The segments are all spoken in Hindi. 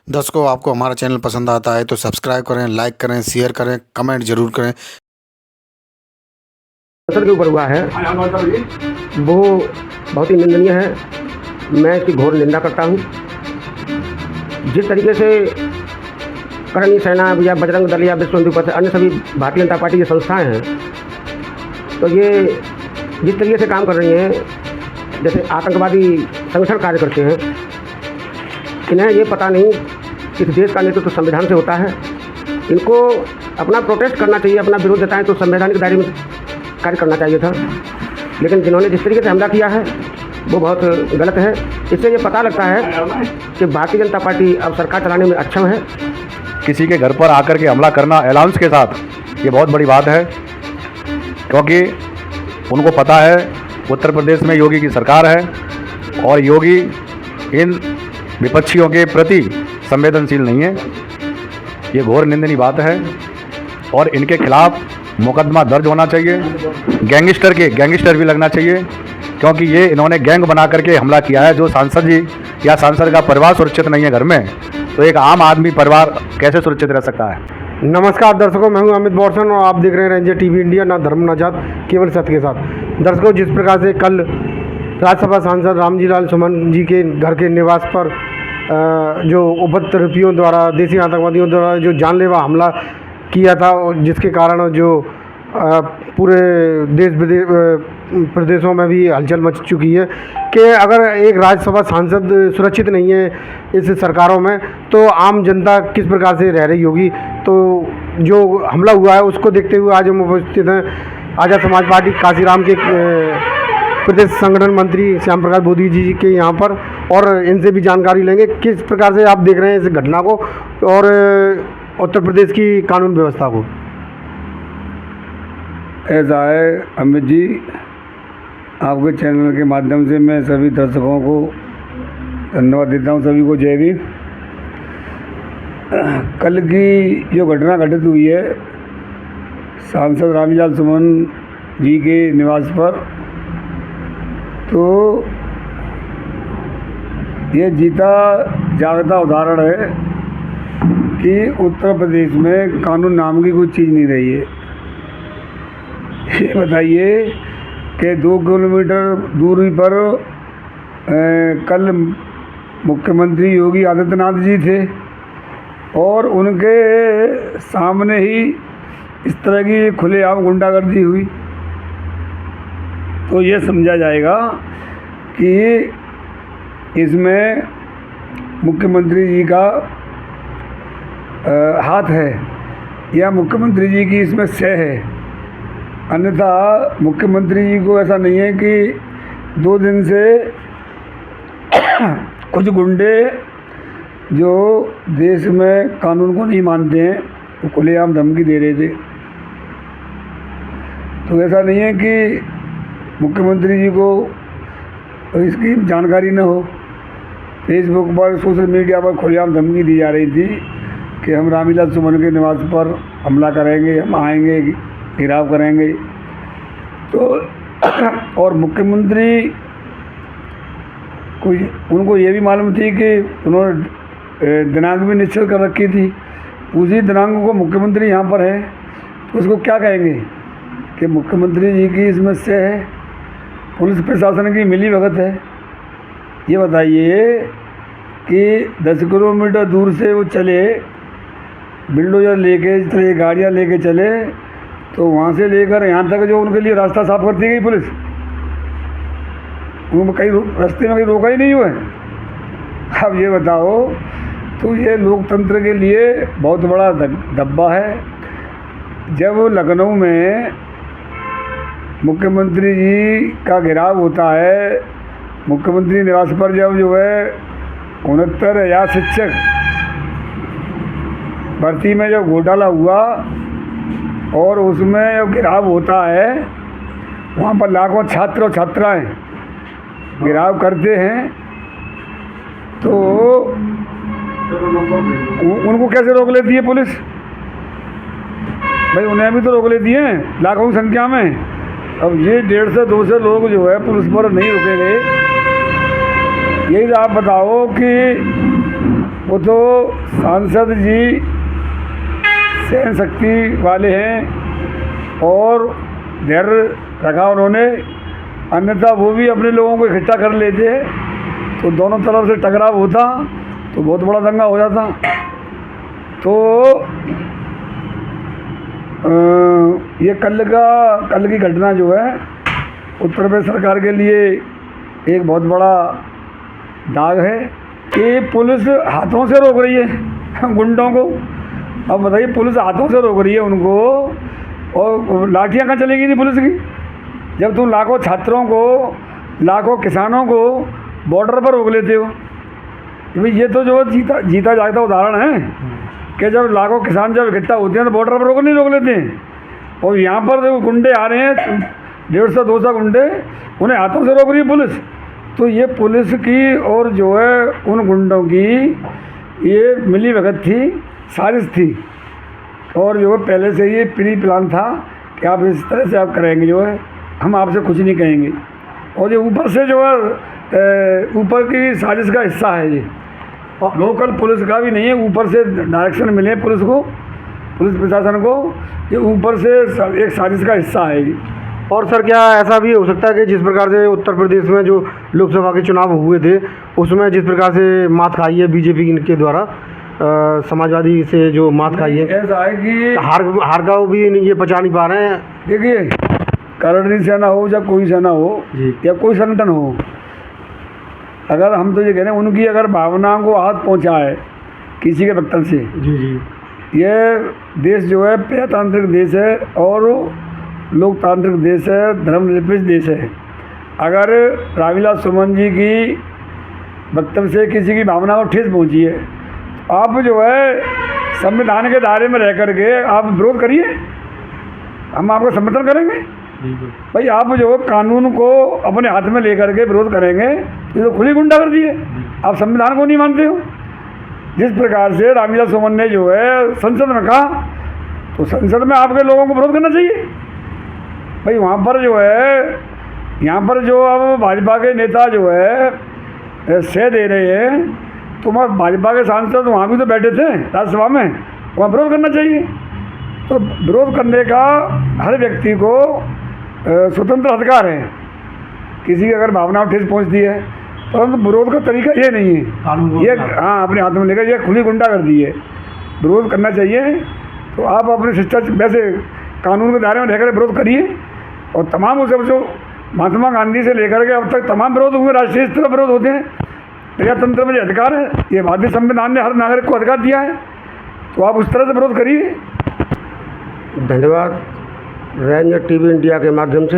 दर्शकों, आपको हमारा चैनल पसंद आता है तो सब्सक्राइब करें, लाइक करें, शेयर करें, कमेंट जरूर करें। के ऊपर हुआ है वो बहुत ही निंदनीय है। मैं इसकी घोर निंदा करता हूँ। जिस तरीके से करणी सेना या बजरंग दल या विश्व हिंदू परिषद अन्य सभी भारतीय जनता पार्टी की संस्थाएं हैं, तो ये जिस तरीके से काम कर रही हैं, जैसे आतंकवादी संगठन कार्य करते हैं, इन्हें ये पता नहीं कि इस देश का नेतृत्व तो संविधान से होता है। इनको अपना प्रोटेस्ट करना चाहिए, अपना विरोध जताएं तो संवैधानिक दायरे में कार्य करना चाहिए था। लेकिन जिन्होंने जिस तरीके से हमला किया है वो बहुत गलत है। इससे ये पता लगता है कि भारतीय जनता पार्टी अब सरकार चलाने में अक्षम है। किसी के घर पर आकर के हमला करना अलाउंस के साथ, ये बहुत बड़ी बात है, क्योंकि उनको पता है उत्तर प्रदेश में योगी की सरकार है और योगी इन विपक्षियों के प्रति संवेदनशील नहीं है। ये घोर निंदनीय बात है और इनके खिलाफ मुकदमा दर्ज होना चाहिए। गैंगस्टर भी लगना चाहिए, क्योंकि ये इन्होंने गैंग बना करके हमला किया है। जो सांसद जी या सांसद का परिवार सुरक्षित नहीं है घर में, तो एक आम आदमी परिवार कैसे सुरक्षित रह सकता है। नमस्कार दर्शकों, मैं हूं अमित बॉर्सन और आप देख रहे हैं रेंजर टीवी इंडिया। ना धर्म ना जात, केवल सत्य के साथ। दर्शकों, जिस प्रकार से कल राज्यसभा सांसद रामजी लाल सुमन जी के घर के निवास पर जो उपद्रवियों द्वारा, देसी आतंकवादियों द्वारा जो जानलेवा हमला किया था, और जिसके कारण जो पूरे देश विदेश प्रदेशों में भी हलचल मच चुकी है कि अगर एक राज्यसभा सांसद सुरक्षित नहीं है इस सरकारों में, तो आम जनता किस प्रकार से रह रही होगी। तो जो हमला हुआ है उसको देखते हुए आज हम उपस्थित हैं आज़ाद समाज पार्टी काशीराम के प्रदेश संगठन मंत्री श्याम प्रकाश बोधी जी के यहाँ पर, और इनसे भी जानकारी लेंगे किस प्रकार से आप देख रहे हैं इस घटना को और उत्तर प्रदेश की कानून व्यवस्था को। ऐसा है अमित जी, आपके चैनल के माध्यम से मैं सभी दर्शकों को धन्यवाद देता हूं। सभी को जय भीम। कल की जो घटना घटित हुई है सांसद रामजी सुमन जी के निवास पर, तो ये जीता जागता उदाहरण है कि उत्तर प्रदेश में कानून नाम की कोई चीज़ नहीं रही है। ये बताइए कि 2 किलोमीटर दूरी पर कल मुख्यमंत्री योगी आदित्यनाथ जी थे और उनके सामने ही इस तरह की खुलेआम गुंडागर्दी हुई, तो ये समझा जाएगा कि इसमें मुख्यमंत्री जी का हाथ है या मुख्यमंत्री जी की इसमें सह है। अन्यथा मुख्यमंत्री जी को ऐसा नहीं है कि 2 दिन से कुछ गुंडे जो देश में कानून को नहीं मानते हैं तो खुलेआम धमकी दे रहे थे। तो ऐसा नहीं है कि मुख्यमंत्री जी को इसकी जानकारी न हो। फेसबुक पर, सोशल मीडिया पर खुलेआम धमकी दी जा रही थी कि हम रामजी सुमन के निवास पर हमला करेंगे, हम आएंगे, घेराव करेंगे। तो और मुख्यमंत्री को उनको ये भी मालूम थी कि उन्होंने दिनांक भी निश्चित कर रखी थी। उसी दिनांक को मुख्यमंत्री यहाँ पर है, तो उसको क्या कहेंगे कि मुख्यमंत्री जी की इसमें से है, पुलिस प्रशासन की मिली भगत है। ये बताइए कि 10 किलोमीटर दूर से वो चले, बिल्डोजर लेके चले, गाड़ियाँ लेके चले, तो वहाँ से लेकर यहाँ तक जो उनके लिए रास्ता साफ करती गई पुलिस, उनको कहीं रास्ते में कहीं रोका ही नहीं हुआ है। अब ये बताओ, तो ये लोकतंत्र के लिए बहुत बड़ा धब्बा है। जब लखनऊ में मुख्यमंत्री जी का घेराव होता है, मुख्यमंत्री निवास पर जब जो है 69,000 शिक्षक भर्ती में जब घोटाला हुआ और उसमें जब घेराव होता है, वहाँ पर लाखों छात्र और छात्राएँ घेराव करते हैं, तो उनको कैसे रोक लेती है पुलिस? भाई उन्हें भी तो रोक लेती है लाखों की संख्या में। अब ये 150 से 200 लोग जो है पुलिस पर नहीं रुकेंगे। यही आप बताओ कि वो तो सांसद जी सहन शक्ति वाले हैं और धैर्य रखा उन्होंने, अन्यथा वो भी अपने लोगों को इकट्ठा कर लेते तो दोनों तरफ से टकराव होता तो बहुत बड़ा दंगा हो जाता। तो ये कल की घटना जो है उत्तर प्रदेश सरकार के लिए एक बहुत बड़ा दाग है कि पुलिस हाथों से रोक रही है गुंडों को। अब बताइए, पुलिस हाथों से रोक रही है उनको, और लाठियाँ कहाँ चलेगी थी पुलिस की, जब तुम लाखों छात्रों को, लाखों किसानों को बॉर्डर पर रोक लेते हो। भाई ये तो जो जीता जागता उदाहरण है कि जब लाखों किसान जब इकट्ठा होते हैं तो बॉर्डर पर रोक लेते हैं, और यहाँ पर जो गुंडे आ रहे हैं 150-200 गुंडे, उन्हें हाथों से रोक रही है पुलिस। तो ये पुलिस की और जो है उन गुंडों की ये मिली भगत थी, साजिश थी, और जो है पहले से ये प्री प्लान था कि आप इस तरह से आप करेंगे, जो है हम आपसे कुछ नहीं कहेंगे। और ये ऊपर से जो है ऊपर की साजिश का हिस्सा है ये, लोकल पुलिस का भी नहीं है, ऊपर से डायरेक्शन मिले पुलिस को, पुलिस प्रशासन को, ये ऊपर से एक साजिश का हिस्सा है ये। और सर क्या ऐसा भी हो सकता है कि जिस प्रकार से उत्तर प्रदेश में जो लोकसभा के चुनाव हुए थे उसमें जिस प्रकार से मात खाई है बीजेपी के द्वारा, समाजवादी से जो मात खाई है, ऐसा है कि हार का भी ये पचा नहीं पा रहे हैं। देखिए, करणी सेना हो या कोई सेना हो या कोई संगठन हो, अगर हम तो ये कह रहे हैं उनकी अगर भावनाओं को हाथ पहुँचा है किसी के वक्तव्य से, जी, ये देश जो है प्रजातांत्रिक देश है और लोकतांत्रिक देश है, धर्मनिरपेक्ष देश है। अगर रामविलास सुमन जी की वक्तव्य से किसी की भावना को ठेस पहुंची है, आप जो है संविधान के दायरे में रह करके आप विरोध करिए, हम आपका समर्थन करेंगे। भाई आप जो कानून को अपने हाथ में लेकर के विरोध करेंगे ये तो खुली गुंडागर्दी है, आप संविधान को नहीं मानते हो। जिस प्रकार से रामविलास सुमन ने जो है संसद में कहा, तो संसद में आपके लोगों को विरोध करना चाहिए। भाई वहाँ पर जो है, यहाँ पर जो अब भाजपा के नेता जो है सह दे रहे हैं, तो भाजपा के सांसद वहाँ भी तो बैठे थे राज्यसभा में, वहाँ विरोध करना चाहिए। तो विरोध करने का हर व्यक्ति को स्वतंत्र अधिकार है, किसी की अगर भावनाओं ठेस पहुँचती है, परंतु विरोध का तरीका ये नहीं है, ये हाँ अपने हाथ में लेकर ये खुली गुंडागर्दी है। विरोध करना चाहिए तो आप अपने शिक्षा वैसे कानून के दायरे में रहकर विरोध करिए, और तमाम उसे जो महात्मा गांधी से लेकर के अब तक तमाम विरोध हुए, राष्ट्रीय स्तर पर विरोध होते हैं। प्रजातंत्र में ये अधिकार है, ये भारतीय संविधान ने हर नागरिक को अधिकार दिया है, तो आप उस तरह से विरोध करिए। धन्यवाद। रेंजर टीवी इंडिया के माध्यम से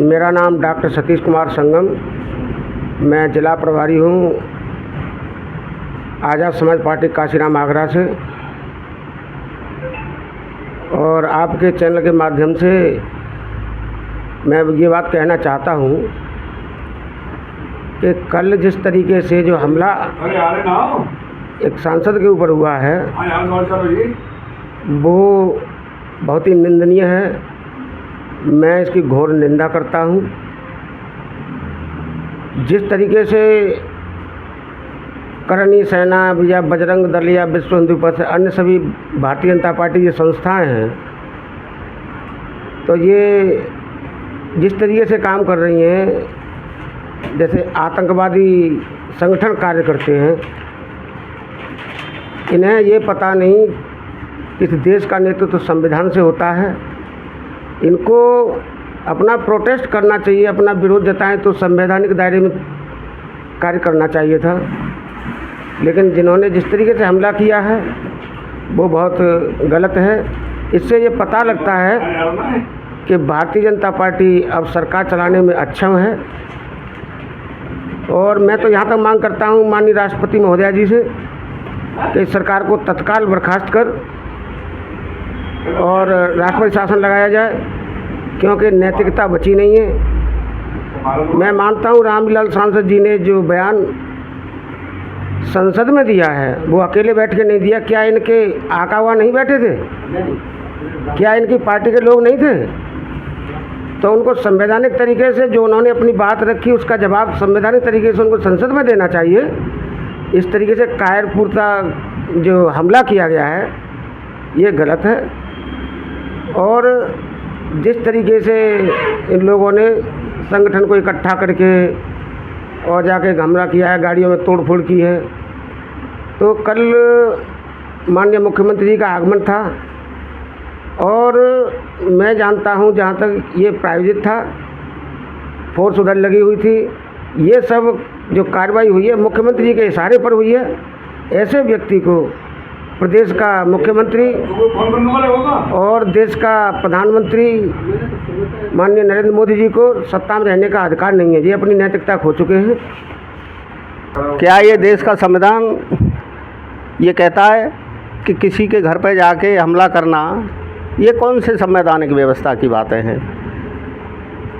मेरा नाम डॉक्टर सतीश कुमार संगम, मैं जिला प्रभारी हूँ आज़ाद समाज पार्टी काशीराम आगरा से, और आपके चैनल के माध्यम से मैं ये बात कहना चाहता हूँ कि कल जिस तरीके से जो हमला एक सांसद के ऊपर हुआ है वो बहुत ही निंदनीय है। मैं इसकी घोर निंदा करता हूँ। जिस तरीके से करणी सेना या बजरंग दल या विश्व हिंदू परिषद अन्य सभी भारतीय जनता पार्टी की संस्थाएं हैं, तो ये जिस तरीके से काम कर रही हैं जैसे आतंकवादी संगठन कार्य करते हैं, इन्हें ये पता नहीं कि इस देश का नेतृत्व तो संविधान से होता है। इनको अपना प्रोटेस्ट करना चाहिए, अपना विरोध जताएं तो संवैधानिक दायरे में कार्य करना चाहिए था, लेकिन जिन्होंने जिस तरीके से हमला किया है वो बहुत गलत है। इससे ये पता लगता है कि भारतीय जनता पार्टी अब सरकार चलाने में अक्षम है, और मैं तो यहाँ तक मांग करता हूँ माननीय राष्ट्रपति महोदया जी से कि सरकार को तत्काल बर्खास्त कर और राष्ट्रपति शासन लगाया जाए, क्योंकि नैतिकता बची नहीं है। मैं मानता हूँ रामविलास सांसद जी ने जो बयान संसद में दिया है वो अकेले बैठ के नहीं दिया। क्या इनके आका हुआ नहीं बैठे थे? क्या इनकी पार्टी के लोग नहीं थे? तो उनको संवैधानिक तरीके से जो उन्होंने अपनी बात रखी उसका जवाब संवैधानिक तरीके से उनको संसद में देना चाहिए। इस तरीके से कायरपूर्ता जो हमला किया गया है ये गलत है। और जिस तरीके से इन लोगों ने संगठन को इकट्ठा करके और जाके हमला किया है, गाड़ियों में तोड़फोड़ की है, तो कल माननीय मुख्यमंत्री जी का आगमन था और मैं जानता हूं जहां तक ये प्रायोजित था, फोर्स उधर लगी हुई थी। ये सब जो कार्रवाई हुई है मुख्यमंत्री जी के इशारे पर हुई है। ऐसे व्यक्ति को प्रदेश का मुख्यमंत्री और देश का प्रधानमंत्री माननीय नरेंद्र मोदी जी को सत्ता में रहने का अधिकार नहीं है। ये अपनी नैतिकता खो चुके हैं। क्या ये देश का संविधान ये कहता है कि किसी के घर पर जाके हमला करना, ये कौन से संवैधानिक व्यवस्था की बातें हैं?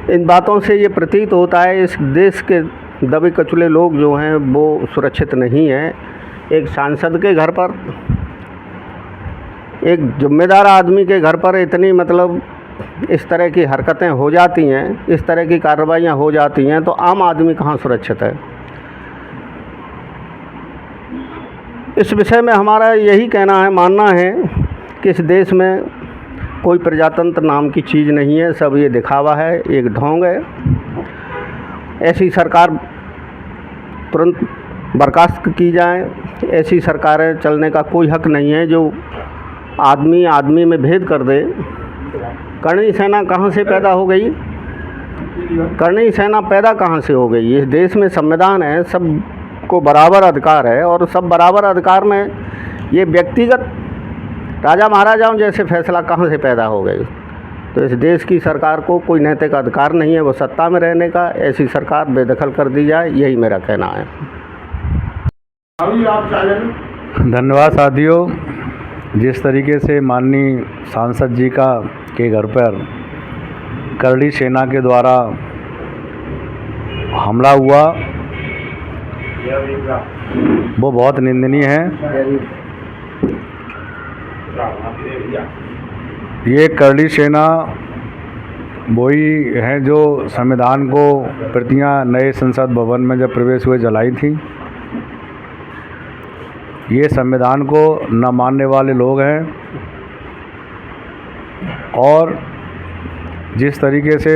इन बातों से ये प्रतीत होता है इस देश के दबे कुचले लोग जो हैं वो सुरक्षित नहीं हैं। एक सांसद के घर पर, एक जिम्मेदार आदमी के घर पर इतनी मतलब इस तरह की हरकतें हो जाती हैं, इस तरह की कार्रवाइयाँ हो जाती हैं, तो आम आदमी कहाँ सुरक्षित है? इस विषय में हमारा यही कहना है, मानना है कि इस देश में कोई प्रजातंत्र नाम की चीज़ नहीं है। सब ये दिखावा है, एक ढोंग है। ऐसी सरकार तुरंत बर्खास्त की जाए। ऐसी सरकारें चलने का कोई हक नहीं है जो आदमी आदमी में भेद कर दे। करणी सेना कहाँ से पैदा हो गई? करणी सेना पैदा कहाँ से हो गई? इस देश में संविधान है, सबको बराबर अधिकार है, और सब बराबर अधिकार में ये व्यक्तिगत राजा महाराजाओं जैसे फैसला कहाँ से पैदा हो गए? तो इस देश की सरकार को कोई नैतिक अधिकार नहीं है वो सत्ता में रहने का। ऐसी सरकार बेदखल कर दी जाए, यही मेरा कहना है। धन्यवाद साथियों। जिस तरीके से माननीय सांसद जी के घर पर करणी सेना के द्वारा हमला हुआ वो बहुत निंदनीय है। ये करणी सेना वही है जो संविधान को प्रतियां नए संसद भवन में जब प्रवेश हुए जलाई थी। ये संविधान को न मानने वाले लोग हैं। और जिस तरीके से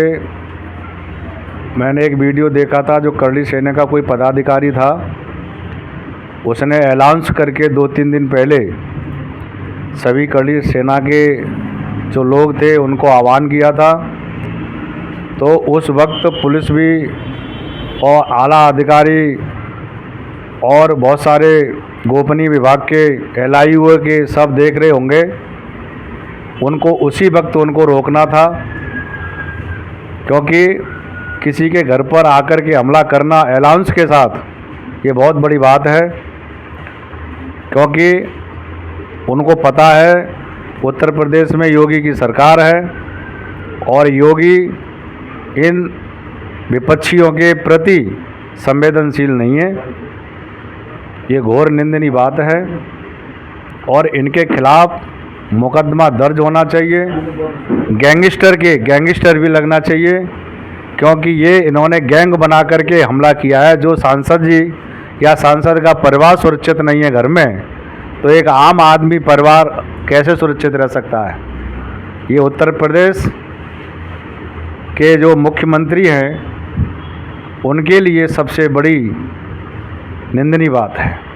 मैंने एक वीडियो देखा था, जो करणी सेना का कोई पदाधिकारी था, उसने अनाउंस करके 2-3 दिन पहले सभी करणी सेना के जो लोग थे उनको आह्वान किया था। तो उस वक्त पुलिस भी और आला अधिकारी और बहुत सारे गोपनीय विभाग के LIU के सब देख रहे होंगे। उनको उसी वक्त उनको रोकना था, क्योंकि किसी के घर पर आकर के हमला करना अनाउंस के साथ ये बहुत बड़ी बात है। क्योंकि उनको पता है उत्तर प्रदेश में योगी की सरकार है और योगी इन विपक्षियों के प्रति संवेदनशील नहीं है। ये घोर निंदनीय बात है और इनके खिलाफ मुकदमा दर्ज होना चाहिए। गैंगस्टर भी लगना चाहिए, क्योंकि ये इन्होंने गैंग बना करके हमला किया है। जो सांसद जी या सांसद का परिवार सुरक्षित नहीं है घर में, तो एक आम आदमी परिवार कैसे सुरक्षित रह सकता है? ये उत्तर प्रदेश के जो मुख्यमंत्री हैं उनके लिए सबसे बड़ी निंदनीय बात है।